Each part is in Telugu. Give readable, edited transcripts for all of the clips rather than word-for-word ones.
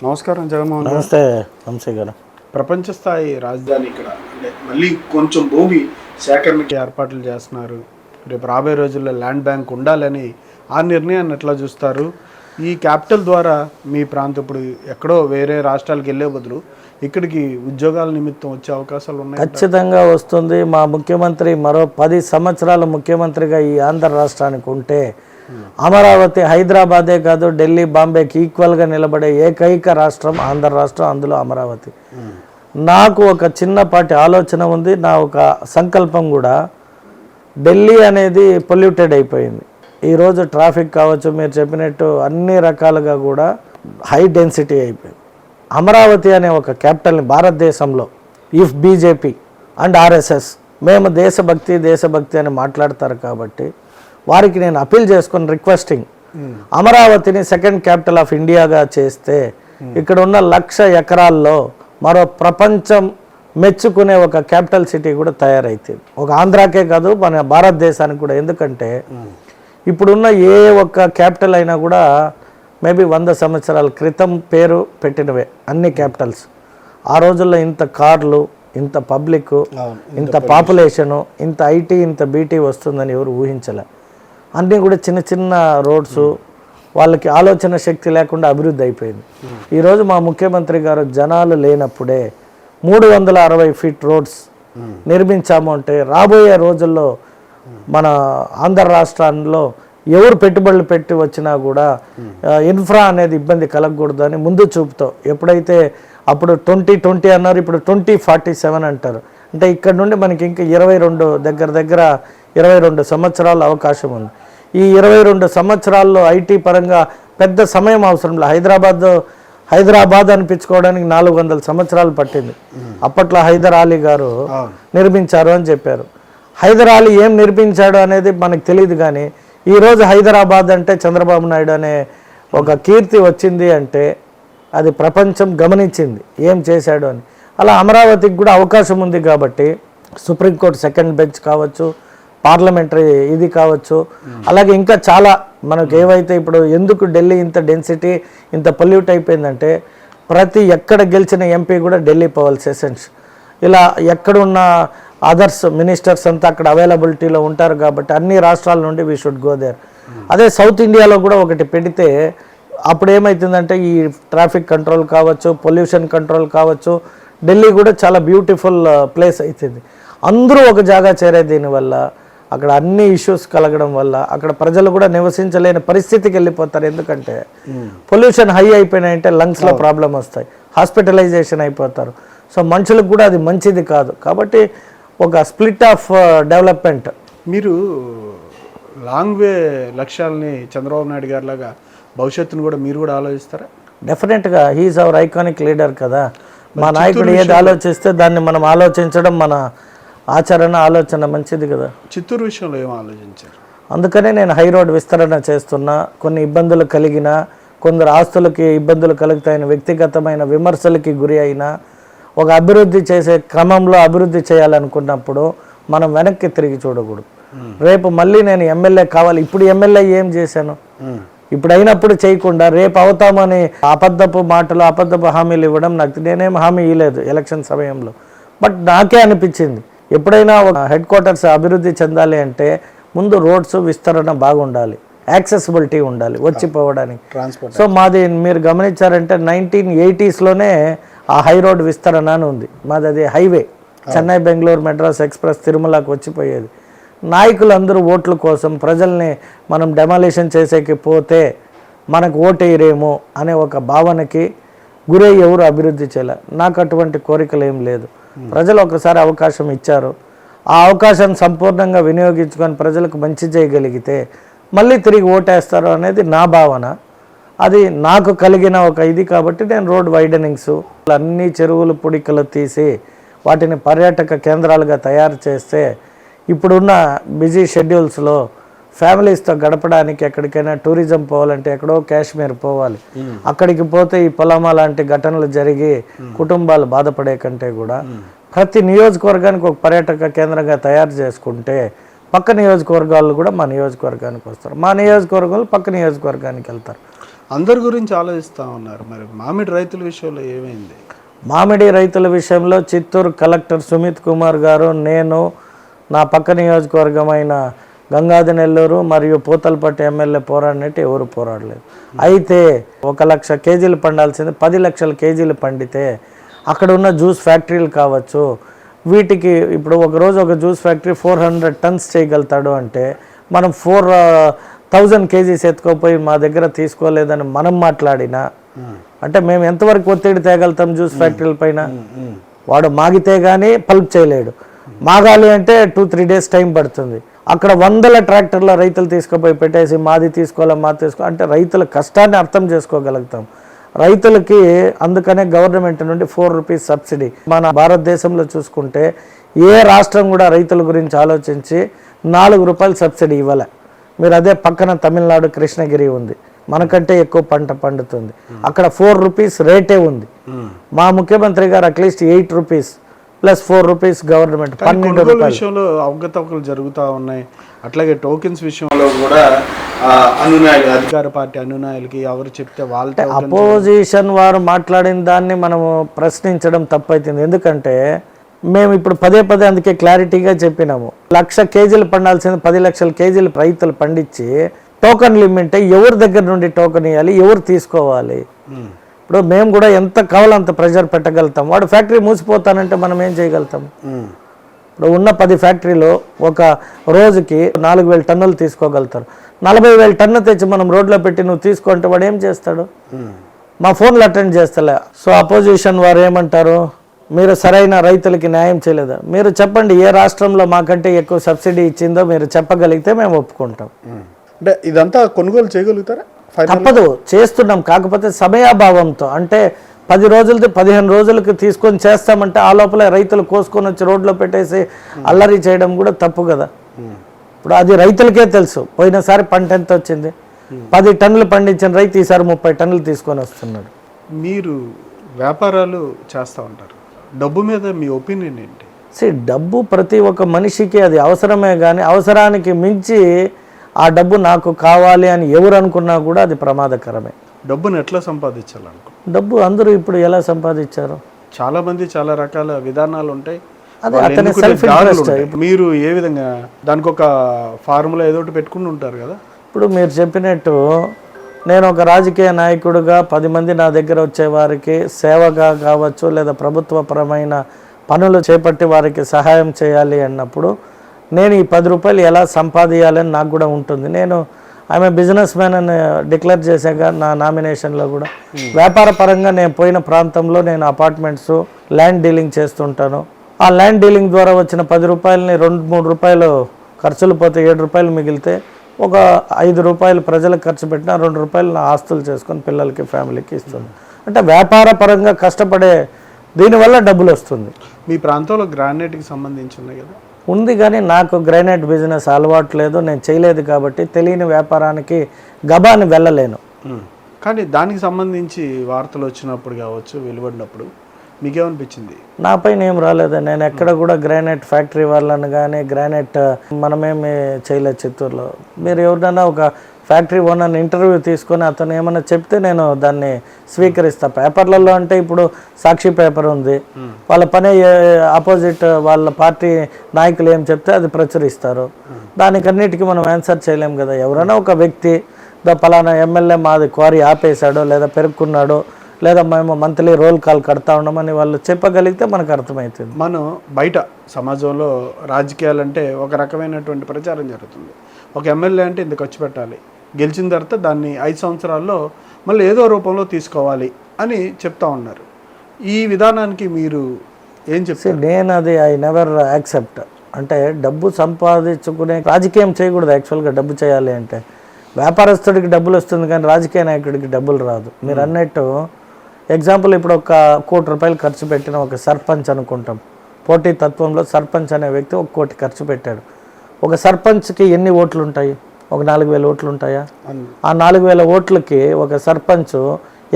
నమస్కారం జగన్మోహన్ గారు. నమస్తే వంశీ గారు. ప్రపంచ స్థాయి రాజధాని ఇక్కడ అంటే మళ్ళీ కొంచెం భూమి సేకరణకి ఏర్పాట్లు చేస్తున్నారు. రేపు రాబోయే రోజుల్లో ల్యాండ్ బ్యాంక్ ఉండాలని ఆ నిర్ణయాన్ని ఎట్లా చూస్తారు? ఈ క్యాపిటల్ ద్వారా మీ ప్రాంతం ఇప్పుడు ఎక్కడో వేరే రాష్ట్రాలకు వెళ్ళే బదులు ఇక్కడికి ఉద్యోగాల నిమిత్తం వచ్చే అవకాశాలు ఉన్నాయి. ఖచ్చితంగా వస్తుంది. మా ముఖ్యమంత్రి మరో 10 సంవత్సరాల ముఖ్యమంత్రిగా ఈ ఆంధ్ర రాష్ట్రానికి ఉంటే అమరావతి హైదరాబాదే కాదు ఢిల్లీ బాంబేకి ఈక్వల్గా నిలబడే ఏకైక రాష్ట్రం ఆంధ్ర రాష్ట్రం, అందులో అమరావతి. నాకు ఒక చిన్నపాటి ఆలోచన ఉంది, నా ఒక సంకల్పం కూడా. ఢిల్లీ అనేది పొల్యూటెడ్ అయిపోయింది. ఈరోజు ట్రాఫిక్ కావచ్చు, మీరు చెప్పినట్టు అన్ని రకాలుగా కూడా హై డెన్సిటీ అయిపోయింది. అమరావతి అనే ఒక క్యాపిటల్ని భారతదేశంలో ఇఫ్ బీజేపీ అండ్ ఆర్ఎస్ఎస్ మేము దేశభక్తి అని మాట్లాడతారు కాబట్టి వారికి నేను అపీల్ చేసుకుని రిక్వెస్టింగ్, అమరావతిని సెకండ్ క్యాపిటల్ ఆఫ్ ఇండియాగా చేస్తే ఇక్కడ ఉన్న 1,00,000 ఎకరాల్లో మరో ప్రపంచం మెచ్చుకునే ఒక క్యాపిటల్ సిటీ కూడా తయారైతుంది. ఒక ఆంధ్రాకే కాదు మన భారతదేశానికి కూడా. ఎందుకంటే ఇప్పుడున్న ఏ ఒక్క క్యాపిటల్ అయినా కూడా మేబీ 100 సంవత్సరాల క్రితం పేరు పెట్టినవే అన్ని క్యాపిటల్స్. ఆ రోజుల్లో ఇంత కార్లు, ఇంత పబ్లిక్, ఇంత పాపులేషను, ఇంత ఐటీ, ఇంత బీటీ వస్తుందని ఎవరు ఊహించలే. అన్నీ కూడా చిన్న చిన్న రోడ్స్, వాళ్ళకి ఆలోచన శక్తి లేకుండా అభివృద్ధి అయిపోయింది. ఈరోజు మా ముఖ్యమంత్రి గారు జనాలు లేనప్పుడే 360 ఫీట్ రోడ్స్ నిర్మించాము అంటే రాబోయే రోజుల్లో మన ఆంధ్ర రాష్ట్రాల్లో ఎవరు పెట్టుబడులు పెట్టి వచ్చినా కూడా ఇన్ఫ్రా అనేది ఇబ్బంది కలగకూడదని ముందు చూపుతో, ఎప్పుడైతే అప్పుడు 2020 అన్నారు, ఇప్పుడు 2047 అంటారు. అంటే ఇక్కడ నుండి మనకి ఇంకా 22 సంవత్సరాల అవకాశం ఉంది. ఈ 22 సంవత్సరాల్లో ఐటీ పరంగా పెద్ద సమయం అవసరం లేదు. హైదరాబాద్ అనిపించుకోవడానికి 400 సంవత్సరాలు పట్టింది. అప్పట్లో హైదర్ అలీ గారు నిర్మించారు అని చెప్పారు. హైదర్ అలీ ఏం నిర్మించాడు అనేది మనకు తెలియదు, కానీ ఈరోజు హైదరాబాద్ అంటే చంద్రబాబు నాయుడు అనే ఒక కీర్తి వచ్చింది అంటే అది ప్రపంచం గమనించింది ఏం చేశాడు అని. అలా అమరావతికి కూడా అవకాశం ఉంది కాబట్టి సుప్రీంకోర్టు సెకండ్ బెంచ్ కావచ్చు, పార్లమెంటరీ ఇది కావచ్చు, అలాగే ఇంకా చాలా మనకు ఏవైతే ఇప్పుడు ఎందుకు ఢిల్లీ ఇంత డెన్సిటీ ఇంత పొల్యూట్ అయిపోయిందంటే ఎక్కడ గెలిచిన ఎంపీ కూడా ఢిల్లీ పోవాలి సెషన్స్. ఇలా ఎక్కడున్న అదర్స్ మినిస్టర్స్ అంతా అక్కడ అవైలబిలిటీలో ఉంటారు కాబట్టి అన్ని రాష్ట్రాల నుండి వీ షుడ్ గో దేర్. అదే సౌత్ ఇండియాలో కూడా ఒకటి పెడితే అప్పుడు ఏమవుతుందంటే ఈ ట్రాఫిక్ కంట్రోల్ కావచ్చు, పొల్యూషన్ కంట్రోల్ కావచ్చు, ఢిల్లీ కూడా చాలా బ్యూటిఫుల్ ప్లేస్ అవుతుంది. అందరూ ఒక జాగా చేరే దీనివల్ల అక్కడ అన్ని ఇష్యూస్ కలగడం వల్ల అక్కడ ప్రజలు కూడా నివసించలేని పరిస్థితికి వెళ్ళిపోతారు. ఎందుకంటే పొల్యూషన్ హై అయిపోయినాయంటే లంగ్స్లో ప్రాబ్లం వస్తాయి, హాస్పిటలైజేషన్ అయిపోతారు. సో మనుషులకు కూడా అది మంచిది కాదు. కాబట్టి ఒక స్ప్లిట్ ఆఫ్ డెవలప్మెంట్. మీరు లాంగ్ వే లక్ష్యాలని చంద్రబాబు నాయుడు గారి లాగా భవిష్యత్తును కూడా మీరు కూడా ఆలోచిస్తారా? డెఫినెట్గా హీఈస్ అవర్ ఐకానిక్ లీడర్ కదా. మా నాయకుడు ఏది ఆలోచిస్తే దాన్ని మనం ఆలోచించడం మన ఆలోచన మంచిది కదా. చిత్తూరు విషయంలో ఏం ఆలోచించారు? అందుకనే నేను హై రోడ్ విస్తరణ చేస్తున్నా. కొన్ని ఇబ్బందులు కలిగినా, కొందరు ఆస్తులకి ఇబ్బందులు కలుగుతాయని వ్యక్తిగతమైన విమర్శలకి గురి అయినా, ఒక అభివృద్ధి చేసే క్రమంలో అభివృద్ధి చేయాలనుకున్నప్పుడు మనం వెనక్కి తిరిగి చూడకూడదు. రేపు మళ్ళీ నేను ఎమ్మెల్యే కావాలి, ఇప్పుడు ఎమ్మెల్యే ఏం చేశాను, ఇప్పుడు అయినప్పుడు చేయకుండా రేపు అవుతామని అబద్ధపు మాటలు, అబద్ధపు హామీలు ఇవ్వడం, నేనేం హామీ ఇవ్వలేదు ఎలక్షన్ సమయంలో. బట్ నాకే అనిపించింది ఎప్పుడైనా ఒక హెడ్ క్వార్టర్స్ అభివృద్ధి చెందాలి అంటే ముందు రోడ్స్ విస్తరణ బాగుండాలి, యాక్సెసిబిలిటీ ఉండాలి వచ్చిపోవడానికి. సో మాది మీరు గమనించారంటే 1980sలోనే ఆ హై రోడ్ విస్తరణ అని ఉంది. మాది అది హైవే, చెన్నై బెంగళూరు మెడ్రాస్ ఎక్స్ప్రెస్ తిరుమలకు వచ్చిపోయేది. నాయకులందరూ ఓట్ల కోసం ప్రజల్ని మనం డెమాలిషన్ చేసేకి పోతే మనకు ఓటేయరేమో అనే ఒక భావనకి గురై ఎవరు అభివృద్ధి చేయలే. నాకు అటువంటి కోరికలు ఏం లేదు. ప్రజలు ఒకసారి అవకాశం ఇచ్చారు, ఆ అవకాశాన్ని సంపూర్ణంగా వినియోగించుకొని ప్రజలకు మంచి చేయగలిగితే మళ్ళీ తిరిగి ఓటేస్తారు అనేది నా భావన. అది నాకు కలిగిన ఒక ఇది కాబట్టి నేను రోడ్ వైడనింగ్స్, అన్ని చెరువులు పుడికలు తీసి వాటిని పర్యాటక కేంద్రాలుగా తయారు చేస్తే ఇప్పుడున్న బిజీ షెడ్యూల్స్లో ఫ్యామిలీస్తో గడపడానికి ఎక్కడికైనా టూరిజం పోవాలంటే ఎక్కడో కాశ్మీర్ పోవాలి. అక్కడికి పోతే ఈ పొలమా లాంటి ఘటనలు జరిగి కుటుంబాలు బాధపడే కంటే కూడా ప్రతి నియోజకవర్గానికి ఒక పర్యాటక కేంద్రంగా తయారు చేసుకుంటే పక్క నియోజకవర్గాలు కూడా మా నియోజకవర్గానికి వస్తారు, మా నియోజకవర్గాలు పక్క నియోజకవర్గానికి వెళ్తారు. అందరి గురించి ఆలోచిస్తూ ఉన్నారు. మరి మామిడి రైతుల విషయంలో ఏమైంది? మామిడి రైతుల విషయంలో చిత్తూరు కలెక్టర్ సుమిత్ కుమార్ గారు, నేను, నా పక్క నియోజకవర్గమైన గంగాధి నెల్లూరు మరియు పూతలపట్టు ఎమ్మెల్యే పోరాడినట్టు ఎవరు పోరాడలేదు. అయితే 1,00,000 కేజీలు పండాల్సింది 10 లక్షల కేజీలు పండితే అక్కడ ఉన్న జ్యూస్ ఫ్యాక్టరీలు కావచ్చు, వీటికి ఇప్పుడు ఒకరోజు ఒక జ్యూస్ ఫ్యాక్టరీ 400 టన్స్ చేయగలుగుతాడు అంటే మనం 4,000 కేజీస్ ఎత్తుకోపోయి మా దగ్గర తీసుకోలేదని మనం మాట్లాడినా అంటే మేము ఎంతవరకు ఒత్తిడి తేగలుగుతాం జ్యూస్ ఫ్యాక్టరీల పైన? వాడు మాగితే కానీ పల్ప్ చేయలేడు, మాగాలి అంటే 2-3 డేస్ టైం పడుతుంది. అక్కడ 100 ట్రాక్టర్ల రైతులు తీసుకుపోయి పెట్టేసి మాది తీసుకోవాలి అంటే రైతుల కష్టాన్ని అర్థం చేసుకోగలుగుతాం. రైతులకి అందుకనే గవర్నమెంట్ నుండి 4 రూపీస్ సబ్సిడీ. మన భారతదేశంలో చూసుకుంటే ఏ రాష్ట్రం కూడా రైతుల గురించి ఆలోచించి 4 రూపాయలు సబ్సిడీ ఇవ్వలే. మీరు అదే పక్కన తమిళనాడు కృష్ణగిరి ఉంది, మనకంటే ఎక్కువ పంట పండుతుంది, అక్కడ 4 రూపీస్ రేటే ఉంది. మా ముఖ్యమంత్రి గారు at least 8 rupees plus 4 rupees government 12 రూపాయలు విషయంలో అవకతవకలు జరుగుతూ ఉన్నాయి. అట్లాగే టోకెన్స్ విషయంలో కూడా అనునాయులు, అధికార పార్టీ అనునాయులకి ఎవరు చెప్తే వాళ్ళతో అపోజిషన్ వారు మాట్లాడిన దాన్ని మనము ప్రశ్నించడం తప్పైతుంది. ఎందుకంటే మేము ఇప్పుడు పదే అందుకే క్లారిటీగా చెప్పినాము, 1,00,000 కేజీలు పండాల్సింది 10 లక్షల కేజీలు రైతులు పండించి టోకన్ లిమిట్ ఎవరి దగ్గర నుండి టోకన్ ఇవ్వాలి, ఎవరు తీసుకోవాలి? ఇప్పుడు మేము కూడా ఎంత కావాలంత ప్రెషర్ పెట్టగలుగుతాం. వాడు ఫ్యాక్టరీ మూసిపోతానంటే మనం ఏం చేయగలుగుతాం? ఇప్పుడు ఉన్న 10 ఫ్యాక్టరీలో ఒక రోజుకి 4,000 టన్నులు తీసుకోగలుగుతారు. 40,000 టన్ను తెచ్చి మనం రోడ్లో పెట్టి నువ్వు తీసుకుంటే వాడు ఏం చేస్తాడు? మా ఫోన్లు అటెండ్ చేస్తలే. సో అపోజిషన్ వారు ఏమంటారు, మీరు సరైన రైతులకి న్యాయం చేయలేదా? మీరు చెప్పండి, ఏ రాష్ట్రంలో మాకంటే ఎక్కువ సబ్సిడీ ఇచ్చిందో మీరు చెప్పగలిగితే మేము ఒప్పుకుంటాం. అంటే ఇదంతా కొనుగోలు చేయగలుగుతారా? తప్పదు, చేస్తున్నాం. కాకపోతే సమయాభావంతో, అంటే 10 రోజులది 15 రోజులకి తీసుకొని చేస్తామంటే ఆ లోపల రైతులు కోసుకొని వచ్చి రోడ్లో పెట్టేసి అల్లరి చేయడం కూడా తప్పు కదా. ఇప్పుడు అది రైతులకే తెలుసు. పోయినసారి పంట ఎంత వచ్చింది, 10 టన్నులు పండించిన రైతు ఈసారి 30 టన్నులు తీసుకొని వస్తున్నాడు. మీరు వ్యాపారాలు చేస్తూ ఉంటారు, డబ్బు మీద మీ ఒపీనియన్ ఏంటి? డబ్బు ప్రతి ఒక్క మనిషికి అది అవసరమే, కానీ అవసరానికి మించి ఆ డబ్బు నాకు కావాలి అని ఎవరు అనుకున్నా కూడా అది ప్రమాదకరమే. డబ్బును ఎట్లా సంపాదించాలనుకో? డబ్బు అందరూ ఇప్పుడు ఎలా సంపాదించారు? చాలా మంది చాలా రకాల విధానాలు ఉంటాయి. అదే అతని సెల్ఫ్ ఇంట్రెస్ట్. మీరు ఏ విధంగా దానికి ఒక ఫార్ములా ఏదో ఒకటి పెట్టుకుని ఉంటారు కదా? ఇప్పుడు మీరు చెప్పినట్టు నేను ఒక రాజకీయ నాయకుడిగా 10 మంది నా దగ్గర వచ్చే వారికి సేవగా కావచ్చు, లేదా ప్రభుత్వపరమైన పనులు చేపట్టి వారికి సహాయం చేయాలి అన్నప్పుడు నేను ఈ 10 రూపాయలు ఎలా సంపాదించాలని నాకు కూడా ఉంటుంది. నేను ఆమె బిజినెస్ మ్యాన్ అని డిక్లేర్ చేశాక నా నామినేషన్లో కూడా వ్యాపార పరంగా నేను పోయిన ప్రాంతంలో నేను అపార్ట్మెంట్స్ ల్యాండ్ డీలింగ్ చేస్తుంటాను. ఆ ల్యాండ్ డీలింగ్ ద్వారా వచ్చిన 10 రూపాయలని 2-3 రూపాయలు ఖర్చులు పోతే 7 రూపాయలు మిగిలితే ఒక 5 రూపాయలు ప్రజలకు ఖర్చు పెట్టిన 2 రూపాయలు నా ఆస్తులు చేసుకొని పిల్లలకి ఫ్యామిలీకి ఇస్తుంది. అంటే వ్యాపార పరంగా కష్టపడే దీనివల్ల డబ్బులు వస్తుంది. మీ ప్రాంతంలో గ్రానైట్కి సంబంధించి ఉన్నాయి కదా? ఉంది, కానీ నాకు గ్రానైట్ బిజినెస్ అలవాటు లేదు, నేను చేయలేదు కాబట్టి తెలియని వ్యాపారానికి గబాని వెళ్ళలేను. కానీ దానికి సంబంధించి వార్తలు వచ్చినప్పుడు కావచ్చు, వెలువడినప్పుడు మీకేమనిపించింది? నాపైన ఏం రాలేదు. నేను ఎక్కడ కూడా గ్రానైట్ ఫ్యాక్టరీ వాళ్ళని కానీ గ్రానైట్ మనమేమి చేయలేదు చిత్తూరులో. మీరు ఎవరినైనా ఒక ఫ్యాక్టరీ ఓనర్ని ఇంటర్వ్యూ తీసుకొని అతను ఏమైనా చెప్తే నేను దాన్ని స్వీకరిస్తాను. పేపర్లలో అంటే ఇప్పుడు సాక్షి పేపర్ ఉంది, వాళ్ళ పని ఆపోజిట్ వాళ్ళ పార్టీ నాయకులు ఏం చెప్తే అది ప్రచురిస్తారు. దానికన్నిటికీ మనం ఆన్సర్ చేయలేం కదా. ఎవరైనా ఒక వ్యక్తి పలానా ఎమ్మెల్యే మాది క్వారీ ఆపేశాడో లేదా పెరుక్కున్నాడో లేదా మేము మంత్లీ రోల్ కాల్ కడతా ఉన్నామని వాళ్ళు చెప్పగలిగితే మనకు అర్థమవుతుంది. మనం బయట సమాజంలో రాజకీయాలంటే ఒక రకమైనటువంటి ప్రచారం జరుగుతుంది. ఒక ఎమ్మెల్యే అంటే ఇంత ఖర్చు పెట్టాలి, గెలిచిన తర్వాత దాన్ని 5 సంవత్సరాల్లో మళ్ళీ ఏదో రూపంలో తీసుకోవాలి అని చెప్తా ఉన్నారు. ఈ విధానానికి మీరు ఏం చెప్తారు? నేను అది ఐ నెవర్ యాక్సెప్ట్. అంటే డబ్బు సంపాదించుకునే రాజకీయం చేయకూడదు. యాక్చువల్గా డబ్బు చేయాలి అంటే వ్యాపారస్తుడికి డబ్బులు వస్తుంది, కానీ రాజకీయ నాయకుడికి డబ్బులు రాదు. మీరు అన్నట్టు ఎగ్జాంపుల్ ఇప్పుడు 1 కోటి రూపాయలు ఖర్చు పెట్టిన ఒక సర్పంచ్ అనుకుంటాం. పోటీ తత్వంలో సర్పంచ్ అనే వ్యక్తి 1 కోటి ఖర్చు పెట్టాడు. ఒక సర్పంచ్కి ఎన్ని ఓట్లు ఉంటాయి? ఒక 4,000 ఓట్లు ఉంటాయా? ఆ 4,000 ఓట్లకి ఒక సర్పంచ్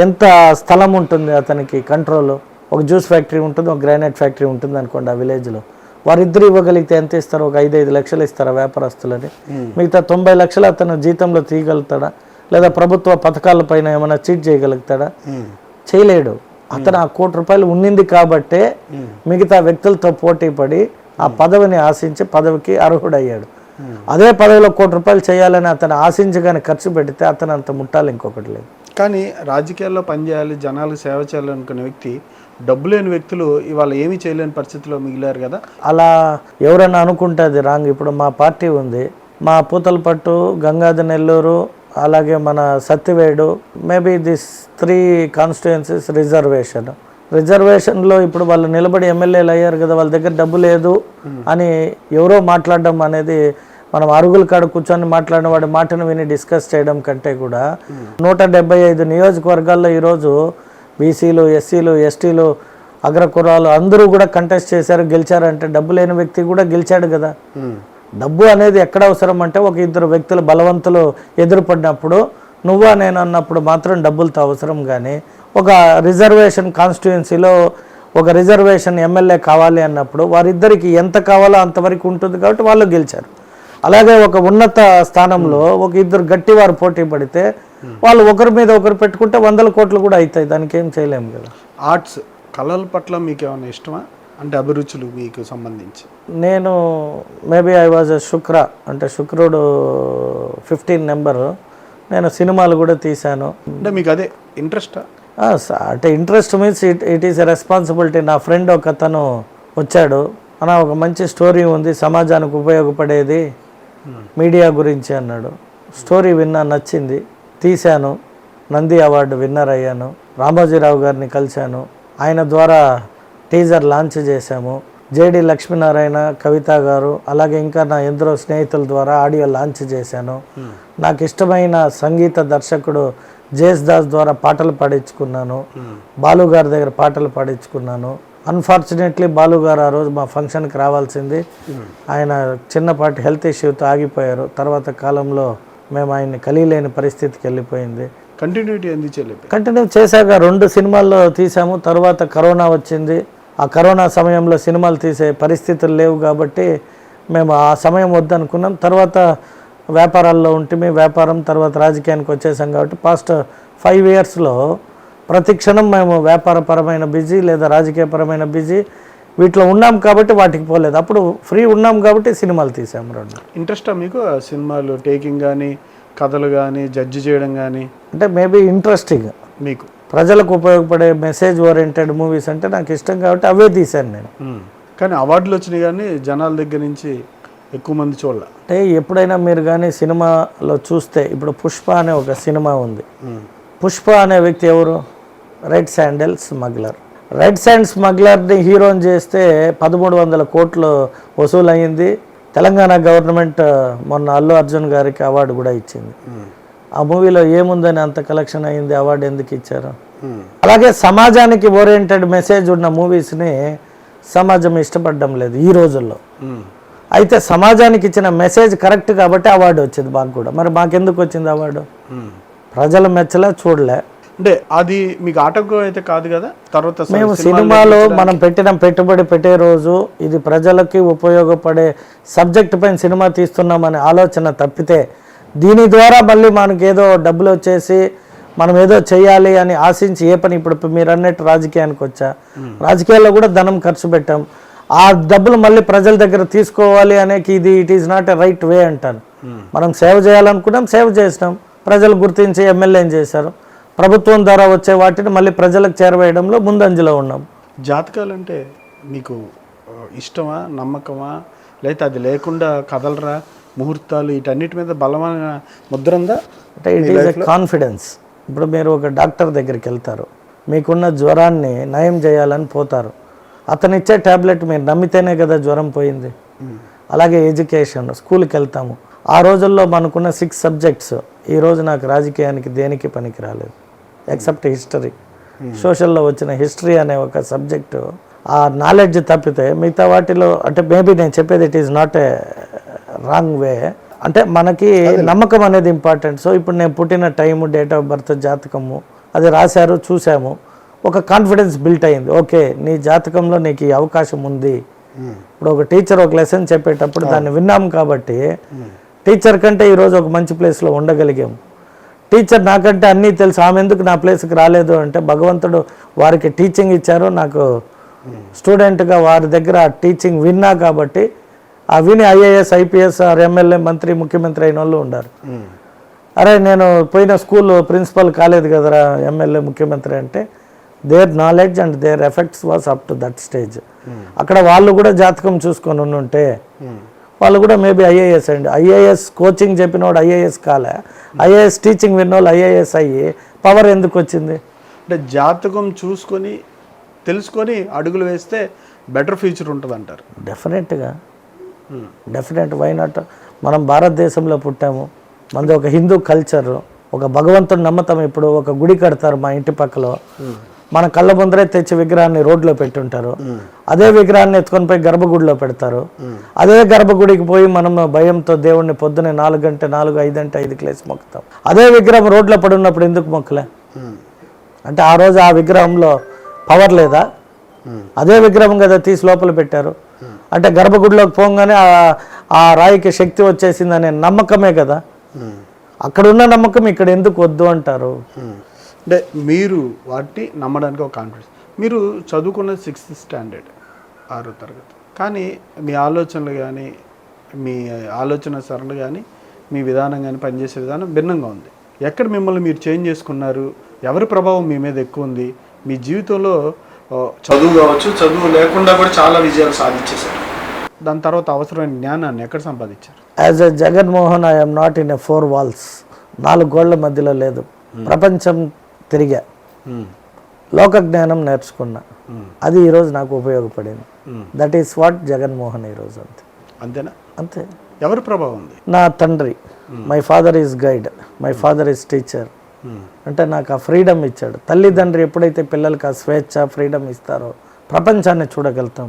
ఎంత స్థలం ఉంటుంది అతనికి కంట్రోల్? ఒక జ్యూస్ ఫ్యాక్టరీ ఉంటుంది, ఒక గ్రానైట్ ఫ్యాక్టరీ ఉంటుంది అనుకోండి. ఆ విలేజ్లో వారిద్దరు ఇవ్వగలిగితే ఎంత ఇస్తారు? ఒక 5-5 లక్షలు ఇస్తారా వ్యాపారస్తులని? మిగతా 90 లక్షలు అతను జీతంలో తీయగలుగుతాడా? లేదా ప్రభుత్వ పథకాలపైన ఏమైనా చీట్ చేయగలుగుతాడా? చేయలేడు. అతను ఆ ₹1 ఉన్నింది కాబట్టే మిగతా వ్యక్తులతో పోటీ పడి ఆ పదవిని ఆశించి పదవికి అర్హుడయ్యాడు. అదే పదవిలో ₹1 చేయాలని అతను ఆశించగానే ఖర్చు పెడితే అతను అంత ముట్టాలి ఇంకొకటి లేదు. కానీ రాజకీయాల్లో పనిచేయాలి, జనాలకు సేవ చేయాలనుకునే వ్యక్తి, డబ్బు లేని వ్యక్తులు ఇవాళ ఏమీ చేయలేని పరిస్థితిలో మిగిలారు కదా. అలా ఎవరైనా అనుకుంటే అది రాంగ్. ఇప్పుడు మా పార్టీ ఉంది, మా పూతలపట్టు, గంగాధర నెల్లూరు, అలాగే మన సత్తివేడు, మేబీ దిస్ 3 కాన్స్టిట్యుయెన్సీస్ రిజర్వేషన్లో ఇప్పుడు వాళ్ళు నిలబడి ఎమ్మెల్యేలు అయ్యారు కదా, వాళ్ళ దగ్గర డబ్బు లేదు అని ఎవరో మాట్లాడడం అనేది, మనం అరుగుల కాడ కూర్చొని మాట్లాడిన వాడి మాటను విని డిస్కస్ చేయడం కంటే కూడా 175 నియోజకవర్గాల్లో ఈరోజు బీసీలు, ఎస్సీలు, ఎస్టీలు, అగ్రకులాలు అందరూ కూడా కంటెస్ట్ చేశారు, గెలిచారంటే డబ్బు లేని వ్యక్తి కూడా గెలిచాడు కదా. డబ్బు అనేది ఎక్కడ అవసరం అంటే ఒక 2 వ్యక్తులు బలవంతులు ఎదురుపడినప్పుడు, నువ్వా నేను అన్నప్పుడు మాత్రం డబ్బులతో అవసరం. కానీ ఒక రిజర్వేషన్ కాన్స్టిట్యుయెన్సీలో ఒక రిజర్వేషన్ ఎమ్మెల్యే కావాలి అన్నప్పుడు వారిద్దరికి ఎంత కావాలో అంతవరకు ఉంటుంది కాబట్టి వాళ్ళు గెలిచారు. అలాగే ఒక ఉన్నత స్థానంలో ఒక 2 గట్టివారు పోటీ పడితే వాళ్ళు ఒకరి మీద ఒకరు పెట్టుకుంటే 100 కోట్లు కూడా అవుతాయి, దానికి ఏం చేయలేము కదా. ఆర్ట్స్, కళల పట్ల మీకు ఏమైనా ఇష్టమా? అంటే అభిరుచులు మీకు సంబంధించి. నేను మేబీ ఐ వాజ్ శుక్ర, అంటే శుక్రుడు 15 నెంబరు. నేను సినిమాలు కూడా తీశాను. అంటే మీకు అదే ఇంట్రెస్టా? అంటే interest means it is a responsibility. నా ఫ్రెండ్ ఒక అతను వచ్చాడు, అన్న ఒక మంచి స్టోరీ ఉంది సమాజానికి ఉపయోగపడేది మీడియా గురించి అన్నాడు. స్టోరీ విన్నా, నచ్చింది, తీశాను. నంది అవార్డు విన్నర్ అయ్యాను. రామోజీరావు గారిని కలిశాను, ఆయన ద్వారా టీజర్ లాంచ్ చేశాము. జేడి లక్ష్మీనారాయణ, కవిత గారు, అలాగే ఇంకా నా ఎందరో స్నేహితుల ద్వారా ఆడియో లాంచ్ చేశాను. నాకు ఇష్టమైన సంగీత దర్శకుడు జేస్ దాస్ ద్వారా పాటలు పాడించుకున్నాను. బాలు గారి దగ్గర పాటలు పాడించుకున్నాను. అన్ఫార్చునేట్లీ బాలు గారు ఆ రోజు మా ఫంక్షన్కి రావాల్సింది, ఆయన చిన్నపాటి హెల్త్ ఇష్యూతో ఆగిపోయారు. తర్వాత కాలంలో మేము ఆయన్ని కలియలేని పరిస్థితికి వెళ్ళిపోయింది. కంటిన్యూటీ ఎందుకు చేయలేదు? కంటిన్యూ చేశాక 2 సినిమాల్లో తీసాము. తర్వాత కరోనా వచ్చింది. ఆ కరోనా సమయంలో సినిమాలు తీసే పరిస్థితులు లేవు కాబట్టి మేము ఆ సమయం వద్దనుకున్నాం. తర్వాత వ్యాపారాల్లో ఉంటే వ్యాపారం, తర్వాత రాజకీయానికి వచ్చేసాం కాబట్టి పాస్ట్ 5 ఇయర్స్లో ప్రతి క్షణం మేము వ్యాపారపరమైన బిజీ లేదా రాజకీయపరమైన బిజీ వీటిలో ఉన్నాం కాబట్టి వాటికి పోలేదు. అప్పుడు ఫ్రీ ఉన్నాం కాబట్టి సినిమాలు తీసాము 2. ఇంట్రెస్టా మీకు సినిమాలు టేకింగ్ కానీ, కథలు కానీ, జడ్జి చేయడం కానీ? అంటే మేబీ ఇంట్రెస్టింగ్, మీకు ప్రజలకు ఉపయోగపడే మెసేజ్ ఓరియంటెడ్ మూవీస్ అంటే నాకు ఇష్టం కాబట్టి అవే తీశాను నేను. కానీ అవార్డులు వచ్చినాయి కానీ జనాల దగ్గర నుంచి ఎక్కువ మంది చూడాలి. అంటే ఎప్పుడైనా మీరు కానీ సినిమాలో చూస్తే, ఇప్పుడు పుష్ప అనే ఒక సినిమా ఉంది. పుష్ప అనే వ్యక్తి ఎవరు? Red sandal smuggler. Red sand స్మగ్లర్ని హీరోని చేస్తే 1300 కోట్లు వసూలు అయ్యింది. తెలంగాణ గవర్నమెంట్ మొన్న అల్లు అర్జున్ గారికి అవార్డు కూడా ఇచ్చింది. ఆ మూవీలో ఏముందని అంత కలెక్షన్ అయ్యింది, అవార్డు ఎందుకు ఇచ్చారు? అలాగే సమాజానికి ఓరియంటెడ్ మెసేజ్ ఉన్న మూవీస్ని సమాజం ఇష్టపడడం లేదు ఈ రోజుల్లో. అయితే సమాజానికి ఇచ్చిన మెసేజ్ కరెక్ట్ కాబట్టి అవార్డు వచ్చింది మాకు కూడా. మరి మాకెందుకు వచ్చింది అవార్డు? ప్రజల మెచ్చలే, చూడలే. అంటే అది మీకు ఆటంకం అయితే కాదు కదా? తర్వాత మేము సినిమాలో మనం పెట్టిన పెట్టుబడి పెట్టే రోజు ఇది ప్రజలకి ఉపయోగపడే సబ్జెక్ట్ పైన సినిమా తీస్తున్నామనే ఆలోచన తప్పితే, దీని ద్వారా మళ్ళీ మనకి ఏదో డబ్బులు వచ్చేసి మనం ఏదో చేయాలి అని ఆశించి ఏ పని, ఇప్పుడు మీరు అన్నట్టు రాజకీయానికి వచ్చా, రాజకీయాల్లో కూడా ధనం ఖర్చు పెట్టాం. ఆ డబ్బులు మళ్ళీ ప్రజల దగ్గర తీసుకోవాలి అనేకి it is not a right way అంటాను. మనం సేవ చేయాలనుకున్నాం, సేవ చేసినాం, ప్రజలు గుర్తించి ఎమ్మెల్యేని చేశారు. ప్రభుత్వం ద్వారా వచ్చే వాటిని మళ్ళీ ప్రజలకు చేరవేయడంలో ముందంజలో ఉన్నాం. జాతకాలు అంటే మీకు ఇష్టమా, నమ్మకమా, లేకపోతే అది లేకుండా కదలరా, ముహూర్తాలు వీటన్నిటి మీద బలమైన ముద్ర ఉందా? అంటే ఇట్ ఈస్ ఎ కాన్ఫిడెన్స్. ఇప్పుడు మీరు ఒక డాక్టర్ దగ్గరికి వెళ్తారు, మీకున్న జ్వరాన్ని నయం చేయాలని పోతారు, అతను ఇచ్చే ట్యాబ్లెట్ మీరు నమ్మితేనే కదా జ్వరం పోయింది. అలాగే ఎడ్యుకేషన్, స్కూల్కి వెళ్తాము, ఆ రోజుల్లో మనకున్న 6 సబ్జెక్ట్స్ ఈరోజు నాకు రాజకీయానికి దేనికి పనికి రాలేదు ఎక్సెప్ట్ హిస్టరీ. సోషల్లో వచ్చిన హిస్టరీ అనే ఒక సబ్జెక్టు, ఆ నాలెడ్జ్ తప్పితే మిగతా వాటిలో, అంటే మేబీ నేను చెప్పేది it is not a wrong way. అంటే మనకి నమ్మకం అనేది ఇంపార్టెంట్. సో ఇప్పుడు నేను పుట్టిన టైము, డేట్ ఆఫ్ బర్త్, జాతకము అది రాశారు, చూసాము, ఒక కాన్ఫిడెన్స్ బిల్ట్ అయింది. ఓకే, నీ జాతకంలో నీకు ఈ అవకాశం ఉంది. ఇప్పుడు ఒక టీచర్ ఒక లెసన్ చెప్పేటప్పుడు దాన్ని విన్నాం కాబట్టి టీచర్ కంటే ఈరోజు ఒక మంచి ప్లేస్లో ఉండగలిగాము. టీచర్ నాకంటే అన్నీ తెలుసు, ఆమె ఎందుకు నా ప్లేస్కి రాలేదు అంటే భగవంతుడు వారికి టీచింగ్ ఇచ్చారు, నాకు స్టూడెంట్గా వారి దగ్గర టీచింగ్ విన్నా కాబట్టి ఆ విని ఐఏఎస్ ఐపీఎస్ ఎమ్మెల్యే మంత్రి ముఖ్యమంత్రి అయిన వాళ్ళు ఉన్నారు. అరే నేను పోయిన స్కూల్ ప్రిన్సిపల్ కాలేదు కదరా ఎమ్మెల్యే ముఖ్యమంత్రి అంటే their knowledge and their effects was up to that stage. అక్కడ వాళ్ళు కూడా జాతకం చూసుకొని ఉంటే వాళ్ళు కూడా మేబీ ఐఏఎస్ అండి. ఐఏఎస్ కోచింగ్ చెప్పినవాడు ఐఏఎస్ కాలే, ఐఏఎస్ టీచింగ్ విన్నోళ్ళు ఐఏఎస్ అయ్యి పవర్ ఎందుకు వచ్చింది అంటే జాతకం చూసుకొని తెలుసుకొని అడుగులు వేస్తే బెటర్ ఫ్యూచర్ ఉంటుంది అంటారు. Definite why not. మనం భారతదేశంలో పుట్టాము, మనది ఒక హిందూ కల్చర్, ఒక భగవంతుడు నమ్మతం. ఇప్పుడు ఒక గుడి కడతారు మా ఇంటి పక్కలో, మన కళ్ళ ముందరే తెచ్చి విగ్రహాన్ని రోడ్లో పెట్టుంటారు, అదే విగ్రహాన్ని ఎత్తుకొని పోయి గర్భగుడిలో పెడతారు. అదే గర్భగుడికి పోయి మనం భయంతో దేవుణ్ణి పొద్దునే 4 గంటೆ 4, 5 అంటే 5 లేసి మొక్కుతాం. అదే విగ్రహం రోడ్లో పడి ఉన్నప్పుడు ఎందుకు మొక్కలే? అంటే ఆ రోజు ఆ విగ్రహంలో పవర్ లేదా? అదే విగ్రహం కదా తీసి లోపల పెట్టారు. అంటే గర్భగుడిలోకి పోగానే ఆ రాయికి శక్తి వచ్చేసిందనే నమ్మకమే కదా. అక్కడున్న నమ్మకం ఇక్కడ ఎందుకు వద్దు అంటారు? అంటే మీరు వాటిని నమ్మడానికి ఒక కాన్ఫిడెన్స్. మీరు చదువుకున్నది 6th స్టాండర్డ్ 6వ తరగతి, కానీ మీ ఆలోచనలు కానీ మీ ఆలోచన సరళి కానీ మీ విధానం కానీ పనిచేసే విధానం భిన్నంగా ఉంది. ఎక్కడ మిమ్మల్ని మీరు చేంజ్ చేసుకున్నారు? ఎవరి ప్రభావం మీ మీద ఎక్కువ ఉంది? మీ జీవితంలో చదువు కావచ్చు, చదువు లేకుండా కూడా చాలా విజయాలు సాధించేశారు. దాని తర్వాత అవసరమైన జ్ఞానాన్ని ఎక్కడ సంపాదించారు? As a Jaganmohan I'm not in a 4 walls, 4 Golla మధ్యలో లేదు. ప్రపంచం తిరిగా, లోక జ్ఞానం నేర్చుకున్నా, అది ఈరోజు నాకు ఉపయోగపడింది. దట్ ఈస్ వాట్ జగన్మోహన్ ఈరోజు. అంతే. అంతేనా? అంతే. ఎవరి ప్రభావం ఉంది? నా తండ్రి. My father is guide, my father is teacher. అంటే నాకు ఆ ఫ్రీడమ్ ఇచ్చాడు. తల్లిదండ్రి ఎప్పుడైతే పిల్లలకి ఆ స్వేచ్ఛ ఫ్రీడమ్ ఇస్తారో ప్రపంచాన్ని చూడగలుగుతాం.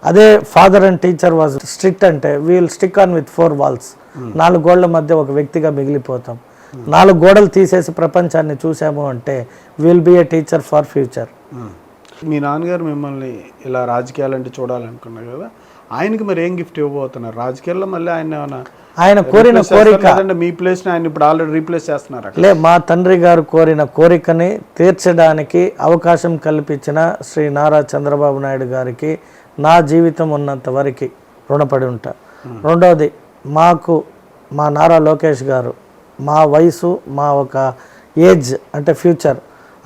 అదే father and teacher was strict అంటే we'll stick on with 4 walls, 4 గోళ్ల మధ్య ఒక వ్యక్తిగా మిగిలిపోతాం. 4 గోడలు తీసేసి ప్రపంచాన్ని చూసాము అంటే will be a teacher for future. మీ నాన్నగారు మిమ్మల్ని ఇలా రాజకీయాలంటే చూడాలనుకున్నారు కదా, ఆయనకి మరి ఏం గిఫ్ట్ ఇవ్వబోతున్నారు? రాజకీయాల్లో మళ్ళీ ఆయన కోరిన కోరిక, మీ ప్లేస్ ఆయన ఇప్పుడు ఆల్రెడీ రీప్లేస్ చేస్తున్నారు. మా తండ్రి గారు కోరిన కోరికని తీర్చడానికి అవకాశం కల్పించిన శ్రీ నారా చంద్రబాబు నాయుడు గారికి నా జీవితం ఉన్నంత వరకు రుణపడి ఉంటా. రెండవది, మాకు మా నారా లోకేష్ గారు, మా వయసు, మా ఒక ఏజ్ అంటే ఫ్యూచర్,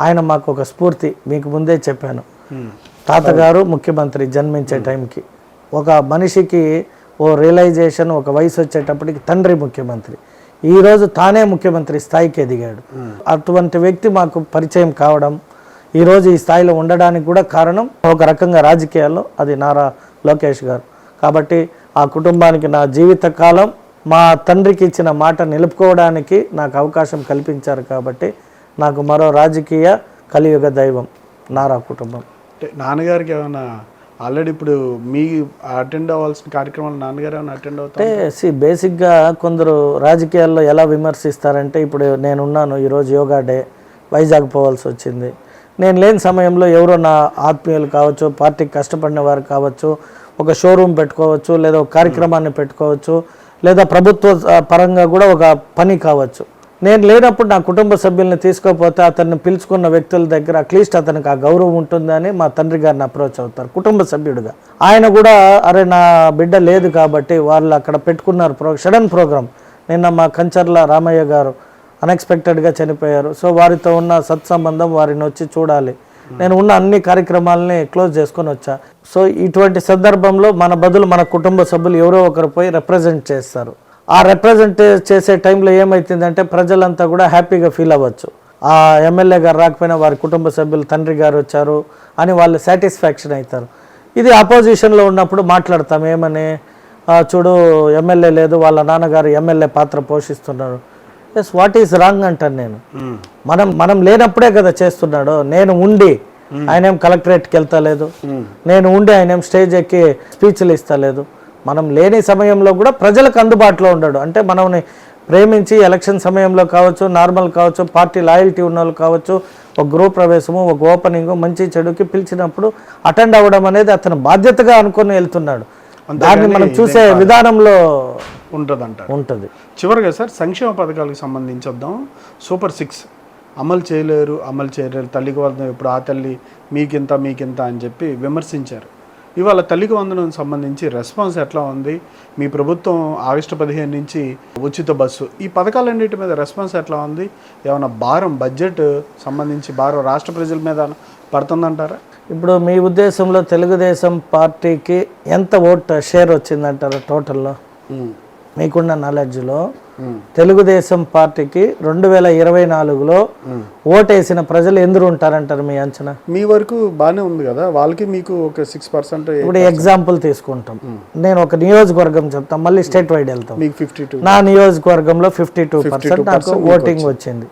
ఆయన మాకు ఒక స్ఫూర్తి. మీకు ముందే చెప్పాను, తాతగారు ముఖ్యమంత్రి జన్మించే టైంకి ఒక మనిషికి ఓ రియలైజేషన్, ఒక వయసు వచ్చేటప్పటికి తండ్రి ముఖ్యమంత్రి, ఈరోజు తానే ముఖ్యమంత్రి స్థాయికి ఎదిగాడు. అటువంటి వ్యక్తి మాకు పరిచయం కావడం, ఈరోజు ఈ స్థాయిలో ఉండడానికి కూడా కారణం ఒక రకంగా రాజకీయాల్లో అది నారా లోకేష్ గారు. కాబట్టి ఆ కుటుంబానికి నా జీవితకాలం మా తండ్రికి ఇచ్చిన మాట నిలుపుకోవడానికి నాకు అవకాశం కల్పించారు. కాబట్టి నాకు మరో రాజకీయ కలియుగ దైవం నారా కుటుంబం. నాన్నగారికి ఏమైనా ఆల్రెడీ ఇప్పుడు మీ అటెండ్ అవ్వాల్సిన కార్యక్రమాలు నాన్నగారు ఏమైనా అటెండ్ అవుతారు? బేసిక్గా కొందరు రాజకీయాల్లో ఎలా విమర్శిస్తారంటే, ఇప్పుడు నేనున్నాను, ఈరోజు యోగా డే, వైజాగ్ పోవాల్సి వచ్చింది. నేను లేని సమయంలో ఎవరో నా ఆత్మీయులు కావచ్చు, పార్టీకి కష్టపడిన వారు కావచ్చు, ఒక షోరూమ్ పెట్టుకోవచ్చు, లేదా ఒక కార్యక్రమాన్ని పెట్టుకోవచ్చు, లేదా ప్రభుత్వ పరంగా కూడా ఒక పని కావచ్చు. నేను లేనప్పుడు నా కుటుంబ సభ్యుల్ని తీసుకోకపోతే అతన్ని పిలుచుకున్న వ్యక్తుల దగ్గర అట్లీస్ట్ అతనికి ఆ గౌరవం ఉంటుందని మా తండ్రి గారిని అప్రోచ్ అవుతారు కుటుంబ సభ్యుడిగా. ఆయన కూడా అరే నా బిడ్డ లేదు కాబట్టి వాళ్ళు అక్కడ పెట్టుకున్నారు సడన్ ప్రోగ్రామ్. నిన్న మా కంచర్ల రామయ్య గారు అన్ఎక్స్పెక్టెడ్గా చనిపోయారు. సో వారితో ఉన్న సత్సంబంధం, వారిని వచ్చి చూడాలి, నేను ఉన్న అన్ని కార్యక్రమాలని క్లోజ్ చేసుకొని వచ్చా. సో ఇటువంటి సందర్భంలో మన బదులు మన కుటుంబ సభ్యులు ఎవరో ఒకరు పోయి రిప్రజెంట్ చేస్తారు. ఆ రిప్రజెంట్ చేసే టైంలో ఏమవుతుందంటే ప్రజలంతా కూడా హ్యాపీగా ఫీల్ అవ్వచ్చు. ఆ ఎమ్మెల్యే గారు రాకపోయినా వారి కుటుంబ సభ్యులు తండ్రి గారు వచ్చారు అని వాళ్ళు సాటిస్ఫాక్షన్ అవుతారు. ఇది ఆపోజిషన్లో ఉన్నప్పుడు మాట్లాడతాం ఏమని, చూడు ఎమ్మెల్యే లేదు, వాళ్ళ నాన్నగారు ఎమ్మెల్యే పాత్ర పోషిస్తున్నారు. ఎస్, వాట్ ఈస్ రాంగ్ అంటాను నేను. మనం లేనప్పుడే కదా చేస్తున్నాడు. నేను ఉండి ఆయన ఏం కలెక్టరేట్కి వెళ్తలేదు, నేను ఉండి ఆయన ఏం స్టేజ్ ఎక్కి స్పీచ్లు ఇస్తలేదు. మనం లేని సమయంలో కూడా ప్రజలకు అందుబాటులో ఉన్నాడు. అంటే మనల్ని ప్రేమించి ఎలక్షన్ సమయంలో కావచ్చు, నార్మల్ కావచ్చు, పార్టీ లాయల్టీ ఉన్న వాళ్ళు కావచ్చు, ఒక గృహ ప్రవేశము, ఒక ఓపెనింగ్, మంచి చెడుకి పిలిచినప్పుడు అటెండ్ అవ్వడం అనేది అతను బాధ్యతగా అనుకొని వెళ్తున్నాడు. దాన్ని మనం చూసే విధానంలో ఉంటుందంటారు. ఉంటుంది. చివరిగా సార్ సంక్షేమ పథకాలకు సంబంధించి వద్దాం. సూపర్ 6 అమలు చేయలేరు తల్లికి వందనం ఇప్పుడు ఆ తల్లి మీకింత అని చెప్పి విమర్శించారు. ఇవాళ తల్లికి వందనం సంబంధించి రెస్పాన్స్ ఎట్లా ఉంది? మీ ప్రభుత్వం ఆగస్టు 15 నుంచి ఉచిత బస్సు, ఈ పథకాలన్నిటి మీద రెస్పాన్స్ ఎట్లా ఉంది? ఏమైనా భారం బడ్జెట్ సంబంధించి భారం రాష్ట్ర ప్రజల మీద పడుతుందంటారా? ఇప్పుడు మీ ఉద్దేశంలో తెలుగుదేశం పార్టీకి ఎంత ఓట్ షేర్ వచ్చిందంటారు టోటల్లో? మీకున్న నాలెడ్జ్లో తెలుగుదేశం పార్టీకి 2024లో ఓటేసిన ప్రజలు ఎందుకు ఉంటారంటారు మీ అంచనా? మీ వరకు బాగానే ఉంది కదా, వాళ్ళకి మీకు ఒక 6%. ఇప్పుడు ఎగ్జాంపుల్ తీసుకుంటాం. నేను ఒక నియోజకవర్గం చెప్తాం, మళ్ళీ స్టేట్ వైడ్ వెళ్తాం. మీకు 52. నా నియోజకవర్గంలో 52% నాకు ఓటింగ్ వచ్చింది.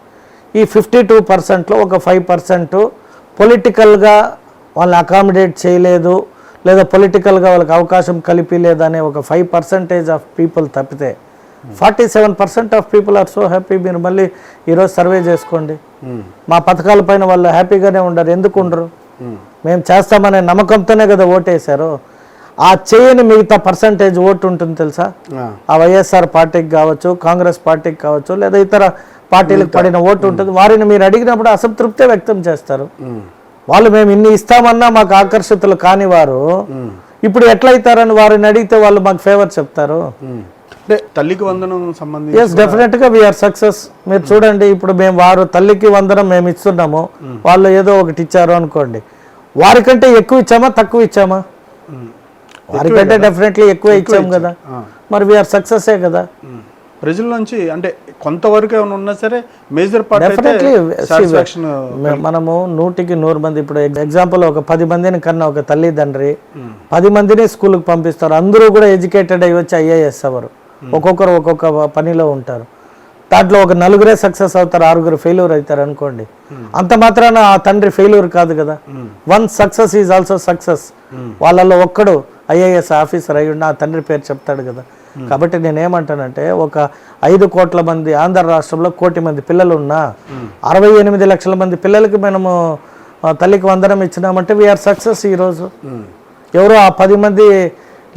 ఈ 52%లో ఒక 5% పొలిటికల్గా వాళ్ళని అకామిడేట్ చేయలేదు, లేదా పొలిటికల్గా వాళ్ళకి అవకాశం కలిపిలేదనే ఒక 5% ఆఫ్ పీపుల్ తప్పితే 47% of people are so happy. మీరు మళ్ళీ ఈరోజు సర్వే చేసుకోండి, మా పథకాల పైన వాళ్ళు హ్యాపీగానే ఉండరు. ఎందుకు ఉండరు? మేము చేస్తామనే నమ్మకంతోనే కదా ఓటేశారు. ఆ చేయని మిగతా పర్సంటేజ్ ఓటు ఉంటుంది తెలుసా? ఆ వైఎస్ఆర్ పార్టీకి కావచ్చు, కాంగ్రెస్ పార్టీకి కావచ్చు, లేదా ఇతర పార్టీలకు పడిన ఓటు ఉంటుంది. వారిని మీరు అడిగినప్పుడు అసంతృప్తే వ్యక్తం చేస్తారు. వాళ్ళు మేము ఇన్ని ఇస్తామన్నా మాకు ఆకర్షితులు కాని వారు ఇప్పుడు ఎట్లయితారని వారిని అడిగితే వాళ్ళు మాకు ఫేవర్ చెప్తారు. తల్లికి వందనం సంబంధించి ఎస్, డెఫినెట్గా వీఆర్ సక్సెస్. మీరు చూడండి, ఇప్పుడు మేము వారు తల్లికి వందనం మేము ఇస్తున్నాము, వాళ్ళు ఏదో ఒకటి ఇచ్చారు అనుకోండి, వారికంటే ఎక్కువ ఇచ్చామా తక్కువ ఇచ్చామా? వారికంటే డెఫినెట్లీ ఎక్కువ ఇచ్చాము కదా, మరి వీఆర్ సక్సెసే కదా. ప్రజల నుంచి అంటే కొంతవరకు ఏమైనా ఉన్నా సరే మేజర్ పార్ట్ మనము 100కి 100 మంది, ఇప్పుడు ఎగ్జాంపుల్ ఒక 10 మందిని కన్నా ఒక తల్లిదండ్రి 10 మందిని స్కూల్కి పంపిస్తారు. అందరూ కూడా ఎడ్యుకేటెడ్ అయ్యి వచ్చి ఐఏఎస్ అవ్వరు, ఒక్కొక్కరు ఒక్కొక్క పనిలో ఉంటారు. దాంట్లో ఒక 4 సక్సెస్ అవుతారు, 6 ఫెయిల్యూర్ అవుతారు అనుకోండి. అంత మాత్రాన ఆ తండ్రి ఫెయిల్యూర్ కాదు కదా. One success is also success. వాళ్ళల్లో ఒక్కడు ఐఏఎస్ ఆఫీసర్ అయ్యి ఉన్న ఆ తండ్రి పేరు చెప్తాడు కదా. కాబట్టి నేనేమంటానంటే, ఒక 5 కోట్ల మంది ఆంధ్ర రాష్ట్రంలో 1 కోటి మంది పిల్లలు ఉన్నా 68 లక్షల మంది పిల్లలకి మనము తల్లికి వందనం ఇచ్చినామంటే వీఆర్ సక్సెస్. ఈరోజు ఎవరో ఆ 10 మంది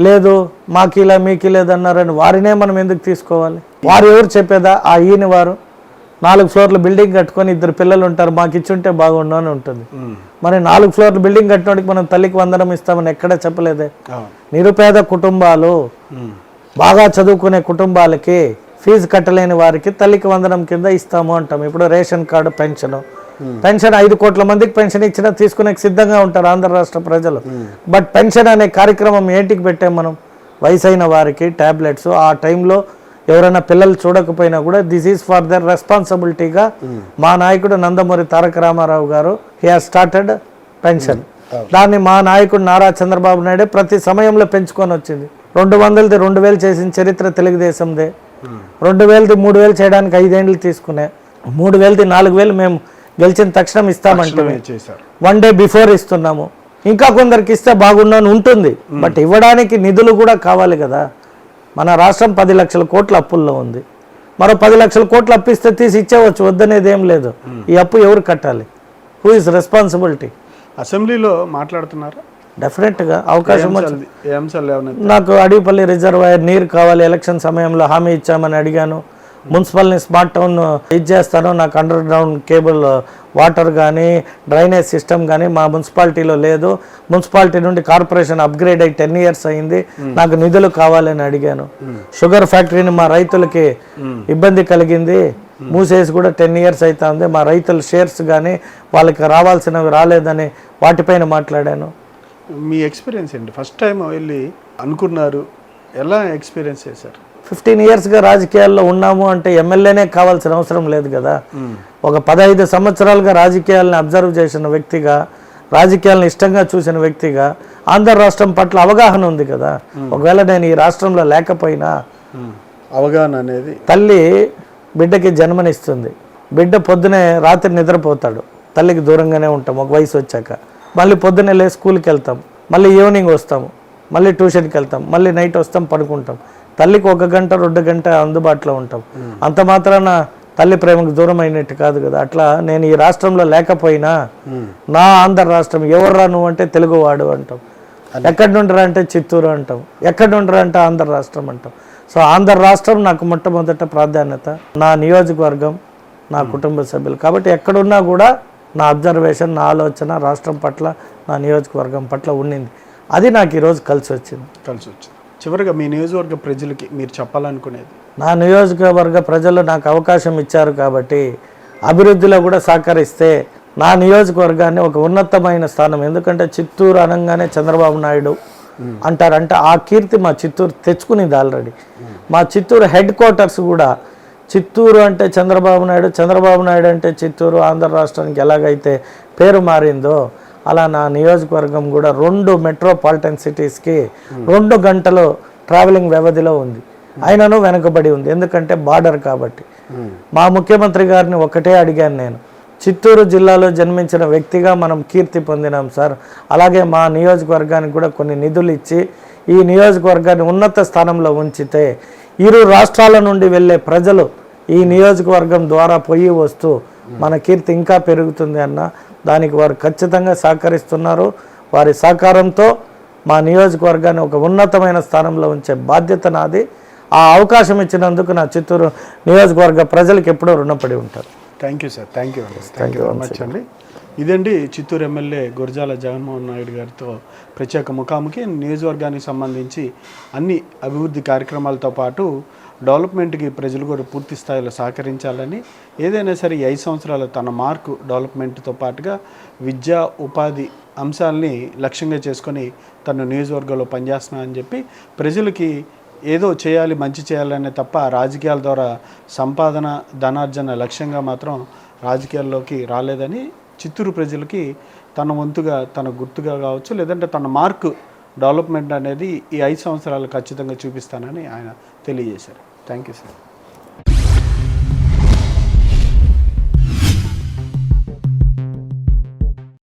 లేదు మాకు ఇలా మీకు లేదన్నారని వారినే మనం ఎందుకు తీసుకోవాలి? వారు ఎవరు చెప్పేదా? ఆ ఈయన వారు 4 ఫ్లోర్ల బిల్డింగ్ కట్టుకొని 2 పిల్లలు ఉంటారు, మాకు ఇచ్చుంటే బాగుండు అని ఉంటుంది. మరి 4 ఫ్లోర్ల బిల్డింగ్ కట్టినోడికి మనం తల్లికి వందనం ఇస్తామని ఎక్కడ చెప్పలేదే. నిరుపేద కుటుంబాలు, బాగా చదువుకునే కుటుంబాలకి, ఫీజు కట్టలేని వారికి తల్లికి వందనం కింద ఇస్తాము అంటాం. ఇప్పుడు రేషన్ కార్డు, పెన్షన్ 5 కోట్ల మందికి పెన్షన్ ఇచ్చినా తీసుకునే సిద్ధంగా ఉంటారు ఆంధ్ర రాష్ట్ర ప్రజలు. బట్ పెన్షన్ అనే కార్యక్రమం ఏంటికి పెట్టాం మనం? వయసైన వారికి ట్యాబ్లెట్స్, ఆ టైంలో ఎవరైనా పిల్లలు చూడకపోయినా కూడా దిస్ ఈజ్ ఫర్ దర్ రెస్పాన్సిబిలిటీగా మా నాయకుడు నందమూరి తారక రామారావు గారు హీ హాజ్ స్టార్టెడ్ పెన్షన్. దాన్ని మా నాయకుడు నారా చంద్రబాబు నాయుడు ప్రతి సమయంలో పెంచుకొని వచ్చింది. 200ది 2000 చేసిన చరిత్ర తెలుగుదేశందే. 2000ది 3000 చేయడానికి 5 ఏళ్ళు తీసుకునే, 3000ది 4000 మేము గెలిచిన తక్షణం ఇస్తామంటే 1 డే బిఫోర్ ఇస్తున్నాము. ఇంకా కొందరికి ఇస్తే బాగుండని ఉంటుంది, బట్ ఇవ్వడానికి నిధులు కూడా కావాలి కదా. మన రాష్ట్రం 10 లక్షల కోట్ల అప్పుల్లో ఉంది. మరో 10 లక్షల కోట్లు అప్పిస్తే తీసి ఇచ్చేవచ్చు, వద్దనేది ఏం లేదు. ఈ అప్పు ఎవరు కట్టాలి? Who is responsibility? అసెంబ్లీలో మాట్లాడుతున్నారా? డెఫినెట్గా అవకాశం వచ్చింది. నాకు అడిపల్లి రిజర్వాయర్ నీరు కావాలి, ఎలక్షన్ సమయంలో హామీ ఇచ్చామని అడిగాను. మున్సిపల్ని స్మార్ట్ టౌన్ ఇచ్చేస్తాను, నాకు అండర్ గ్రౌండ్ కేబుల్ వాటర్ కానీ డ్రైనేజ్ సిస్టమ్ కానీ మా మున్సిపాలిటీలో లేదు. మున్సిపాలిటీ నుండి కార్పొరేషన్ అప్గ్రేడ్ అయ్యి 10 years అయింది, నాకు నిధులు కావాలని అడిగాను. షుగర్ ఫ్యాక్టరీని మా రైతులకి ఇబ్బంది కలిగింది, మూసేసి కూడా 10 years అవుతుంది. మా రైతుల షేర్స్ కానీ వాళ్ళకి రావాల్సినవి రాలేదని వాటిపైన మాట్లాడాను. మీ ఎక్స్పీరియన్స్ ఏంటి? ఫస్ట్ టైం వెళ్ళి అనుకున్నారు, ఎలా ఎక్స్పీరియన్స్ చేశారు? 15 yearsగా రాజకీయాల్లో ఉన్నాము అంటే ఎమ్మెల్యేనే కావాల్సిన అవసరం లేదు కదా. ఒక 15 సంవత్సరాలుగా రాజకీయాలను అబ్జర్వ్ చేసిన వ్యక్తిగా, రాజకీయాలను ఇష్టంగా చూసిన వ్యక్తిగా ఆంధ్ర రాష్ట్రం పట్ల అవగాహన ఉంది కదా. ఒకవేళ నేను ఈ రాష్ట్రంలో లేకపోయినా, అవగాహన అనేది, తల్లి బిడ్డకి జన్మనిస్తుంది, బిడ్డ పొద్దునే రాత్రి నిద్రపోతాడు, తల్లికి దూరంగానే ఉంటాం ఒక వయసు వచ్చాక. మళ్ళీ పొద్దున్నే లే స్కూల్కి వెళ్తాం, మళ్ళీ ఈవినింగ్ వస్తాము, మళ్ళీ ట్యూషన్కి వెళ్తాం, మళ్ళీ నైట్ వస్తాం, పడుకుంటాం. తల్లికి 1 గంట 2 గంట అందుబాటులో ఉంటాం. అంత మాత్రాన తల్లి ప్రేమకు దూరం అయినట్టు కాదు కదా. అట్లా నేను ఈ రాష్ట్రంలో లేకపోయినా నా ఆంధ్ర రాష్ట్రం, ఎవర్రా నువ్వు అంటే తెలుగువాడు అంటాం, ఎక్కడి నుండి రా అంటే చిత్తూరు అంటాం, ఎక్కడి నుండి రా అంటే ఆంధ్ర రాష్ట్రం అంటాం. సో ఆంధ్ర రాష్ట్రం నాకు మొట్టమొదట ప్రాధాన్యత, నా నియోజకవర్గం, నా కుటుంబ సభ్యులు. కాబట్టి ఎక్కడున్నా కూడా నా అబ్జర్వేషన్, నా ఆలోచన రాష్ట్రం పట్ల, నా నియోజకవర్గం పట్ల ఉండింది. అది నాకు ఈరోజు కలిసి వచ్చింది. చివరిగా మీ నియోజకవర్గ ప్రజలకి మీరు చెప్పాలనుకునేది? నా నియోజకవర్గ ప్రజలు నాకు అవకాశం ఇచ్చారు కాబట్టి అభివృద్ధిలో కూడా సహకరిస్తే నా నియోజకవర్గాన్ని ఒక ఉన్నతమైన స్థానం, ఎందుకంటే చిత్తూరు అనగానే చంద్రబాబు నాయుడు అంటారంటే ఆ కీర్తి మా చిత్తూరు తెచ్చుకునేది ఆల్రెడీ. మా చిత్తూరు హెడ్ క్వార్టర్స్ కూడా చిత్తూరు అంటే చంద్రబాబు నాయుడు, చంద్రబాబు నాయుడు అంటే చిత్తూరు, ఆంధ్ర రాష్ట్రానికి ఎలాగైతే పేరు మారిందో అలా నా నియోజకవర్గం కూడా 2 మెట్రోపాలిటన్ సిటీస్కి 2 గంటలు ట్రావెలింగ్ వ్యవధిలో ఉంది. అయినను వెనుకబడి ఉంది, ఎందుకంటే బార్డర్ కాబట్టి. మా ముఖ్యమంత్రి గారిని ఒకటే అడిగాను నేను, చిత్తూరు జిల్లాలో జన్మించిన వ్యక్తిగా మనం కీర్తి పొందినాం సార్, అలాగే మా నియోజకవర్గానికి కూడా కొన్ని నిధులు ఇచ్చి ఈ నియోజకవర్గాన్ని ఉన్నత స్థానంలో ఉంచితే ఇరు రాష్ట్రాల నుండి వెళ్ళే ప్రజలు ఈ నియోజకవర్గం ద్వారా పోయి వస్తూ మన కీర్తి ఇంకా పెరుగుతుంది అన్న. దానికి వారు ఖచ్చితంగా సహకరిస్తున్నారు. వారి సహకారంతో మా నియోజకవర్గాన్ని ఒక ఉన్నతమైన స్థానంలో ఉంచే బాధ్యత నాది. ఆ అవకాశం ఇచ్చినందుకు నా చిత్తూరు నియోజకవర్గ ప్రజలకు ఎప్పుడూ రుణపడి ఉంటారు. Thank you sir. Thank you very much అండి. ఇదండి చిత్తూరు ఎమ్మెల్యే గురజాల జగన్మోహన్ నాయుడు గారితో ప్రత్యేక ముఖాముఖి. నియోజకవర్గానికి సంబంధించి అన్ని అభివృద్ధి కార్యక్రమాలతో పాటు డెవలప్మెంట్కి ప్రజలు కూడా పూర్తి స్థాయిలో సహకరించాలని, ఏదైనా సరే ఈ 5 సంవత్సరాలు తన మార్కు డెవలప్మెంట్తో పాటుగా విద్యా ఉపాధి అంశాలని లక్ష్యంగా చేసుకొని తను నియోజకవర్గంలో పనిచేస్తున్నా అని చెప్పి ప్రజలకి ఏదో చేయాలి, మంచి చేయాలనే తప్ప రాజకీయాల ద్వారా సంపాదన, ధనార్జన లక్ష్యంగా మాత్రం రాజకీయాల్లోకి రాలేదని చిత్తూరు ప్రజలకి తన వంతుగా, తన గుర్తుగా కావచ్చు, లేదంటే తన మార్కు డెవలప్మెంట్ అనేది ఈ 5 సంవత్సరాలు ఖచ్చితంగా చూపిస్తానని ఆయన తెలియజేశారు. Thank you sir.